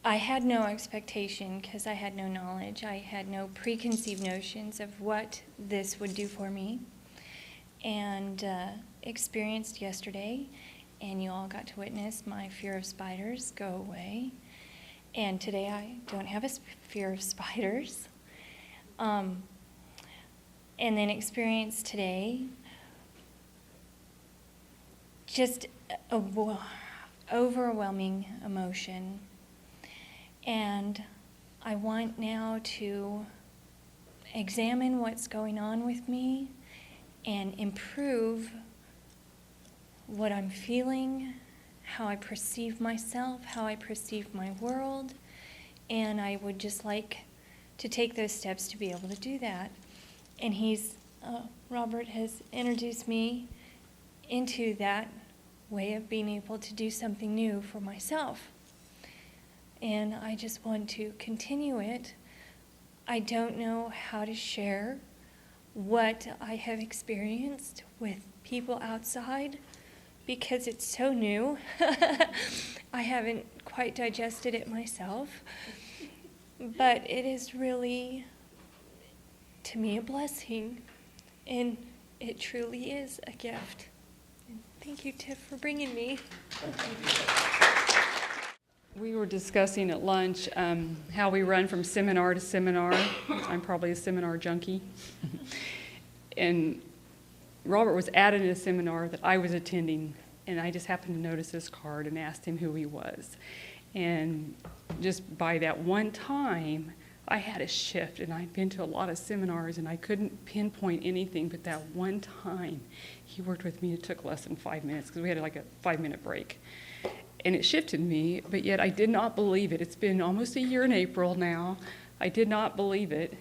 I had no expectation because I had no knowledge. I had no preconceived notions of what this would do for me. And experienced yesterday, and you all got to witness my fear of spiders go away. And today I don't have a fear of spiders. And then experienced today just a overwhelming emotion. And I want now to examine what's going on with me and improve what I'm feeling, how I perceive myself, how I perceive my world, and I would just like to take those steps to be able to do that. And Robert has introduced me into that way of being able to do something new for myself. And I just want to continue it. I don't know how to share what I have experienced with people outside because it's so new. I haven't quite digested it myself. But it is really, to me, a blessing. And it truly is a gift. And thank you, Tiff, for bringing me. We were discussing at lunch how we run from seminar to seminar. I'm probably a seminar junkie. And Robert was at a seminar that I was attending, and I just happened to notice his card and asked him who he was. And just by that one time, I had a shift, and I'd been to a lot of seminars, and I couldn't pinpoint anything, but that one time, he worked with me. It took less than 5 minutes, because we had like a 5-minute break. And it shifted me, but yet I did not believe it. It's been almost a year in April now. I did not believe it.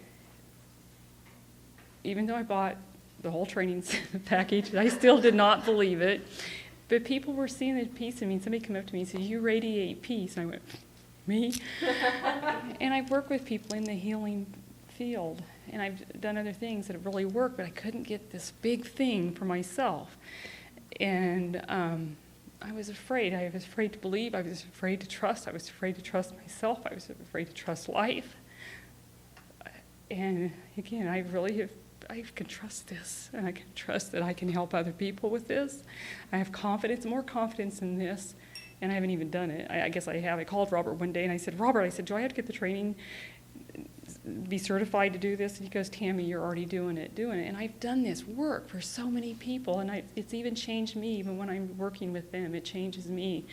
Even though I bought the whole training package, I still did not believe it. But people were seeing the peace in me. Somebody came up to me and said, "You radiate peace." And I went, "Me?" And I've worked with people in the healing field, and I've done other things that have really worked, but I couldn't get this big thing for myself. And I was afraid. I was afraid to believe. I was afraid to trust. I was afraid to trust myself. I was afraid to trust life. And again, I can trust this, and I can trust that I can help other people with this. I have more confidence in this, and I haven't even done it. I guess I have. I called Robert one day, and I said, "Robert," I said, "do I have to get the training, be certified to do this?" And he goes, "Tammy, you're already doing it. And I've done this work for so many people, and it's even changed me. Even when I'm working with them, it changes me.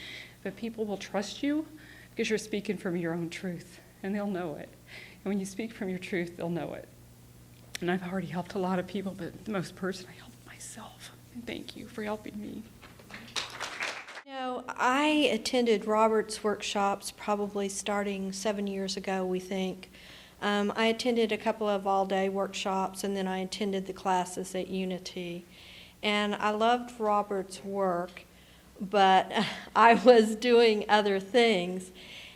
But people will trust you because you're speaking from your own truth, and they'll know it. And when you speak from your truth, they'll know it. And I've already helped a lot of people, but the most person I helped myself. And thank you for helping me. I attended Robert's workshops probably starting 7 years ago, we think. I attended a couple of all-day workshops, and then I attended the classes at Unity. And I loved Robert's work, but I was doing other things.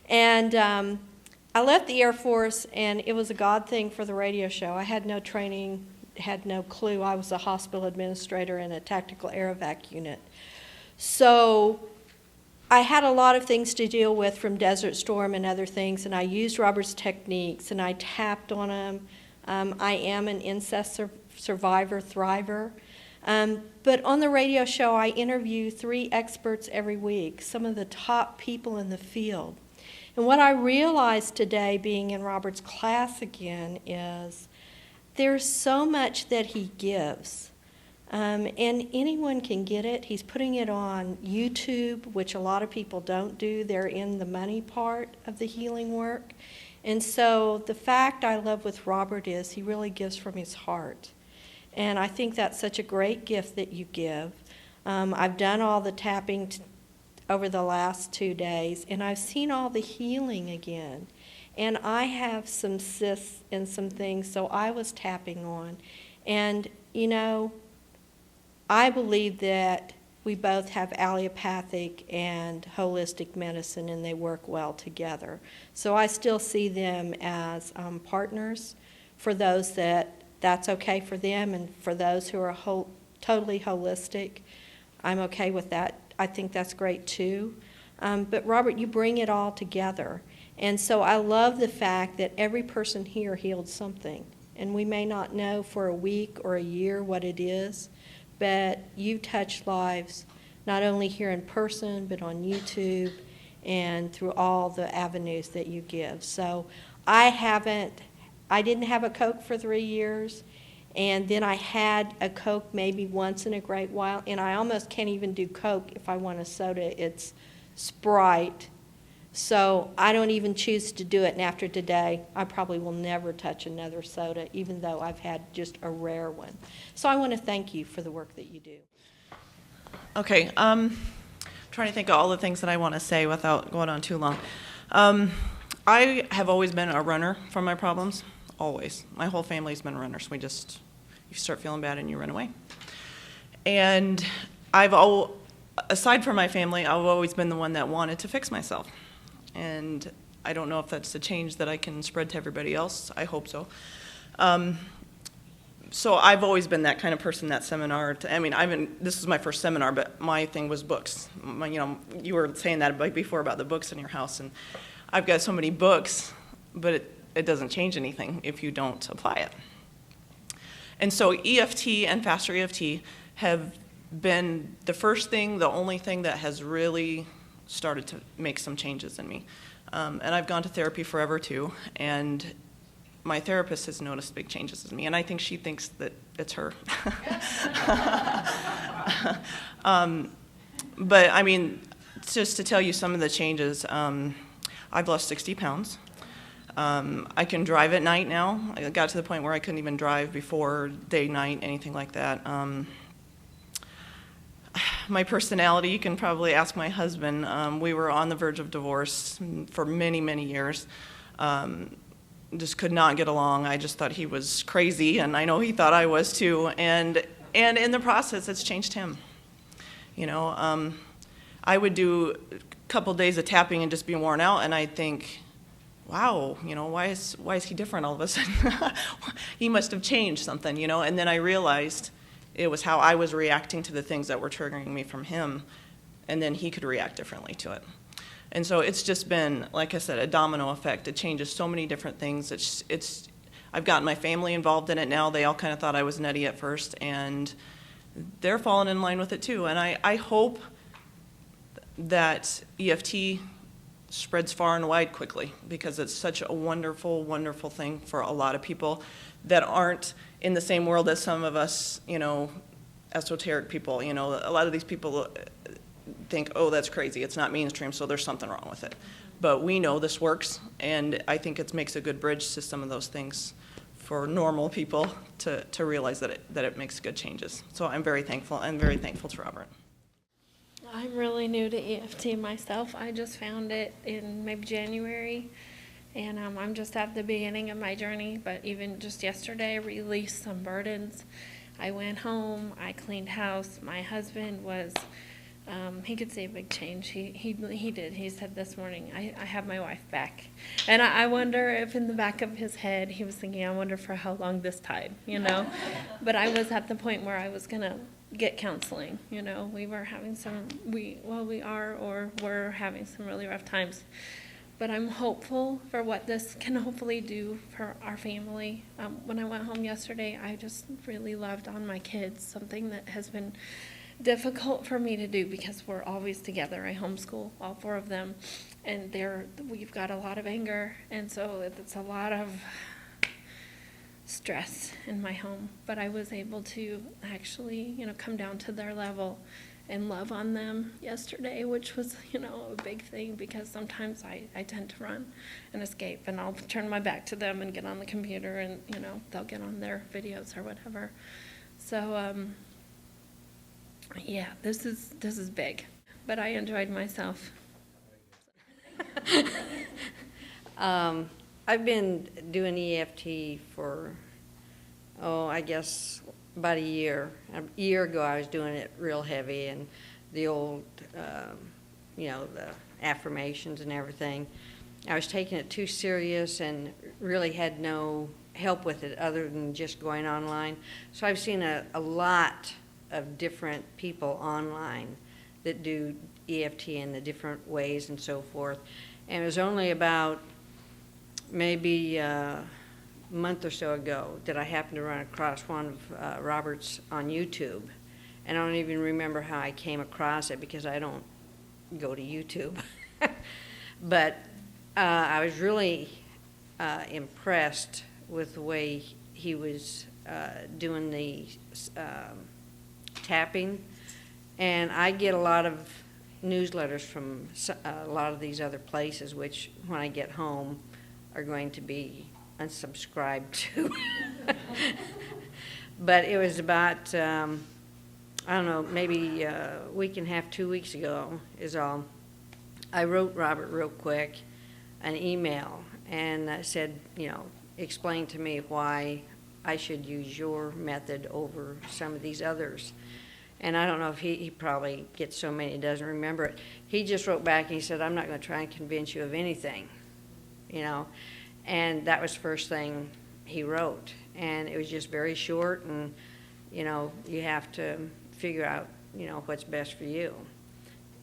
And I left the Air Force, and it was a God thing for the radio show. I had no training, had no clue. I was a hospital administrator in a tactical air evac unit. So I had a lot of things to deal with from Desert Storm and other things, and I used Robert's techniques, and I tapped on them. I am an incest survivor, thriver. But on the radio show, I interview 3 experts every week, some of the top people in the field. And what I realized today, being in Robert's class again, is there's so much that he gives. And anyone can get it. He's putting it on YouTube, which a lot of people don't do. They're in the money part of the healing work. And so the fact I love with Robert is he really gives from his heart. And I think that's such a great gift that you give. I've done all the tapping over the last 2 days, and I've seen all the healing again. And I have some cysts and some things, so I was tapping on. And, I believe that we both have allopathic and holistic medicine, and they work well together. So I still see them as partners for those that's okay for them, and for those who are totally holistic, I'm okay with that. I think that's great too. But Robert, you bring it all together. And so I love the fact that every person here healed something. And we may not know for a week or a year what it is, but you touch lives not only here in person, but on YouTube and through all the avenues that you give. So I didn't have a Coke for 3 years, and then I had a Coke maybe once in a great while, and I almost can't even do Coke if I want a soda. It's Sprite. So I don't even choose to do it, and after today, I probably will never touch another soda, even though I've had just a rare one. So I want to thank you for the work that you do. Okay, trying to think of all the things that I want to say without going on too long. I have always been a runner from my problems, always. My whole family's been runners. You start feeling bad and you run away. And aside from my family, I've always been the one that wanted to fix myself. And I don't know if that's a change that I can spread to everybody else. I hope so. So I've always been that kind of person, that seminar. This is my first seminar, but my thing was books. You were saying that before about the books in your house, and I've got so many books, but it doesn't change anything if you don't apply it. And so EFT and FasterEFT have been the only thing that has really started to make some changes in me. And I've gone to therapy forever too, and my therapist has noticed big changes in me, and I think she thinks that it's her. But I mean, just to tell you some of the changes, I've lost 60 pounds. I can drive at night now. I got to the point where I couldn't even drive before, day, night, anything like that. My personality, you can probably ask my husband. We were on the verge of divorce for many, many years. Just could not get along. I just thought he was crazy, and I know he thought I was too. And in the process, it's changed him. I would do a couple days of tapping and just be worn out, and I'd think, wow, why is he different all of a sudden? He must have changed something, And then I realized it was how I was reacting to the things that were triggering me from him, and then he could react differently to it. And so it's just been, like I said, a domino effect. It changes so many different things. I've gotten my family involved in it now. They all kind of thought I was nutty at first, and they're falling in line with it too. And I hope that EFT spreads far and wide quickly, because it's such a wonderful, wonderful thing for a lot of people that aren't in the same world as some of us, esoteric people. A lot of these people think, oh, that's crazy, it's not mainstream, so there's something wrong with it. But we know this works, and I think it makes a good bridge to some of those things for normal people to realize that it makes good changes. So I'm very thankful. I'm very thankful to Robert. I'm really new to EFT myself. I just found it in maybe January, and I'm just at the beginning of my journey. But even just yesterday, I released some burdens. I went home, I cleaned house. My husband was, he could see a big change. He did. He said this morning, I have my wife back. And I wonder if in the back of his head, he was thinking, I wonder for how long this time, But I was at the point where I was going to get counseling. We were having we're having some really rough times. But I'm hopeful for what this can hopefully do for our family. When I went home yesterday, I just really loved on my kids, something that has been difficult for me to do because we're always together. I homeschool all 4 of them, and we've got a lot of anger, and so it's a lot of stress in my home. But I was able to actually, come down to their level and love on them yesterday, which was, a big thing, because sometimes I tend to run and escape, and I'll turn my back to them and get on the computer, and, they'll get on their videos or whatever. So, yeah, this is big, but I enjoyed myself. I've been doing EFT for, I guess about a year. A year ago I was doing it real heavy, and the old, the affirmations and everything. I was taking it too serious and really had no help with it other than just going online. So I've seen a lot of different people online that do EFT in the different ways and so forth. And it was only about maybe a month or so ago that I happened to run across one of Robert's on YouTube. And I don't even remember how I came across it because I don't go to YouTube. But I was really impressed with the way he was doing the tapping. And I get a lot of newsletters from a lot of these other places, which when I get home are going to be unsubscribed to. But it was about, I don't know, maybe a week and a half, 2 weeks ago is all. I wrote Robert real quick an email and said, you know, explain to me why I should use your method over some of these others. And I don't know if he probably gets so many he doesn't remember it. He just wrote back and he said, I'm not going to try and convince you of anything, you know. And that was the first thing he wrote. And it was just very short, and, you know, you have to figure out, you know, what's best for you.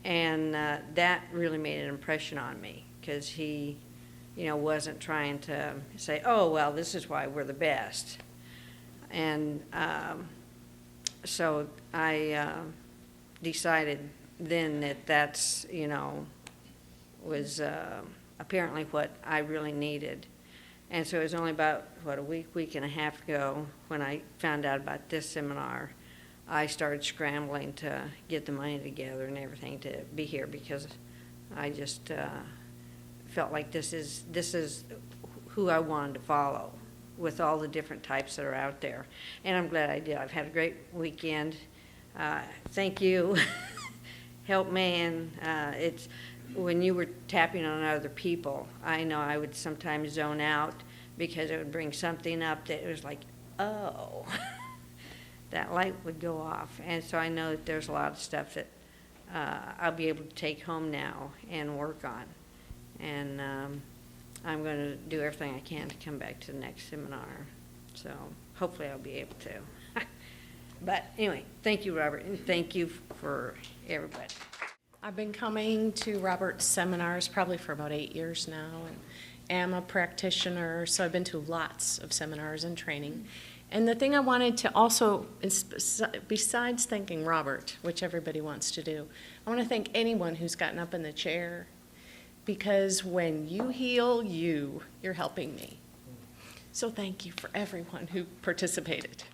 And that really made an impression on me, because he, you know, wasn't trying to say, oh, well, this is why we're the best. And so I decided then that that's, you know, was apparently what I really needed. And so it was only about, what, a week and a half ago when I found out about this seminar, I started scrambling to get the money together and everything to be here, because I just felt like this is who I wanted to follow with all the different types that are out there. And I'm glad I did. I've had a great weekend. Thank you. Help man. It's when you were tapping on other people, I know I would sometimes zone out because it would bring something up that it was like, oh, that light would go off. And so I know that there's a lot of stuff that I'll be able to take home now and work on. And I'm going to do everything I can to come back to the next seminar. So hopefully I'll be able to. But anyway, thank you, Robert, and thank you for everybody. I've been coming to Robert's seminars probably for about 8 years now, and am a practitioner, so I've been to lots of seminars and training. And the thing I wanted to also, besides thanking Robert, which everybody wants to do, I want to thank anyone who's gotten up in the chair, because when you heal you're helping me. So thank you for everyone who participated.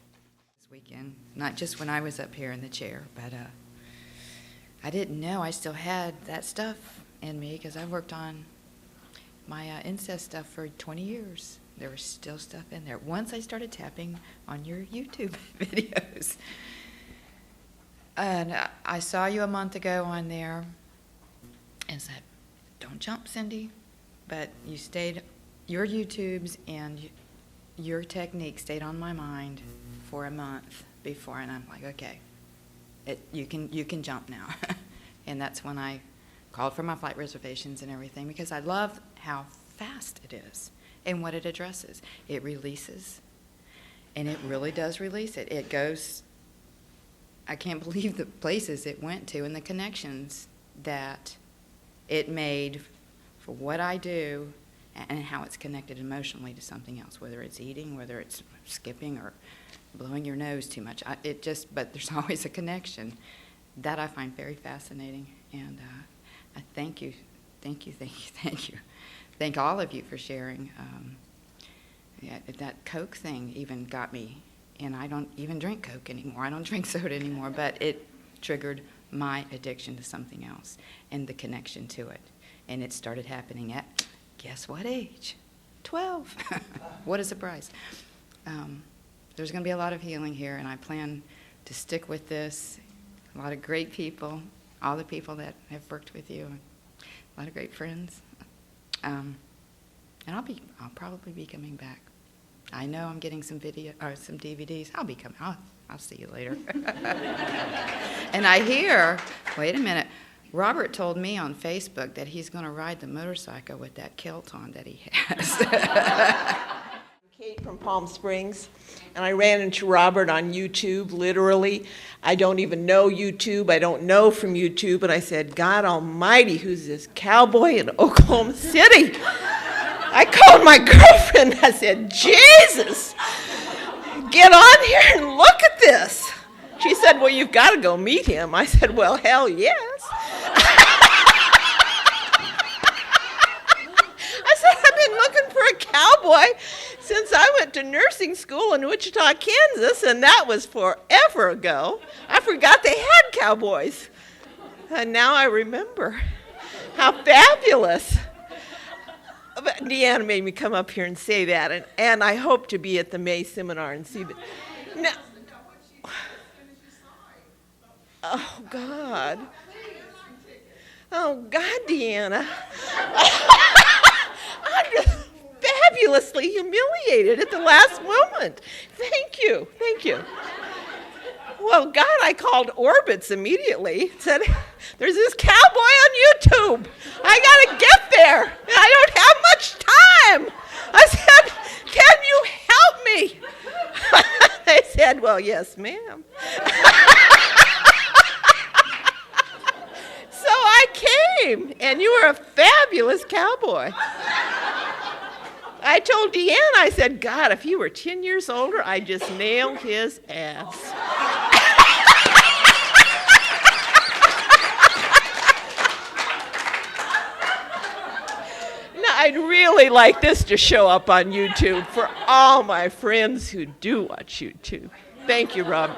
This weekend, not just when I was up here in the chair, but I didn't know I still had that stuff in me, because I worked on my incest stuff for 20 years. There was still stuff in there. Once I started tapping on your YouTube videos. And I saw you a month ago on there and said, don't jump, Cindy. But you stayed, your YouTubes and your technique stayed on my mind for a month before, and I'm like, okay, you can jump now. And that's when I called for my flight reservations and everything, because I love how fast it is and what it addresses. It releases, and it really does release it. It goes, I can't believe the places it went to and the connections that it made for what I do and how it's connected emotionally to something else, whether it's eating, whether it's skipping or blowing your nose too much. But there's always a connection. That I find very fascinating, and I thank you. Thank all of you for sharing. That Coke thing even got me, and I don't even drink Coke anymore. I don't drink soda anymore, but it triggered my addiction to something else and the connection to it. And it started happening at, guess what age? 12. What a surprise. There's going to be a lot of healing here, and I plan to stick with this. A lot of great people, all the people that have worked with you, a lot of great friends. And I'll probably be coming back. I know I'm getting some some DVDs. I'll be coming. I'll see you later. And I hear, wait a minute, Robert told me on Facebook that he's going to ride the motorcycle with that kilt on that he has. In Kate from Palm Springs, and I ran into Robert on YouTube, literally. I don't even know YouTube. I don't know from YouTube. And I said, God almighty, who's this cowboy in Oklahoma City? I called my girlfriend. I said, Jesus, get on here and look at this. She said, well, you've got to go meet him. I said, well, hell yes. I said, I've been looking for a cowboy since I went to nursing school in Wichita, Kansas, and that was forever ago. I forgot they had cowboys. And now I remember. How fabulous. But Deanna made me come up here and say that, and I hope to be at the May seminar and see. But no. Oh, God. Oh, God, Deanna. I'm just fabulously humiliated at the last moment. Thank you. Thank you. Well, God, I called Orbitz immediately. Said, there's this cowboy on YouTube. I got to get there. And I don't have much time. I said, can you help me? They said, well, yes, ma'am. So I came, and you were a fabulous cowboy. I told Deanna, I said, God, if he were 10 years older, I'd just nail his ass. Now, I'd really like this to show up on YouTube for all my friends who do watch YouTube. Thank you, Rob.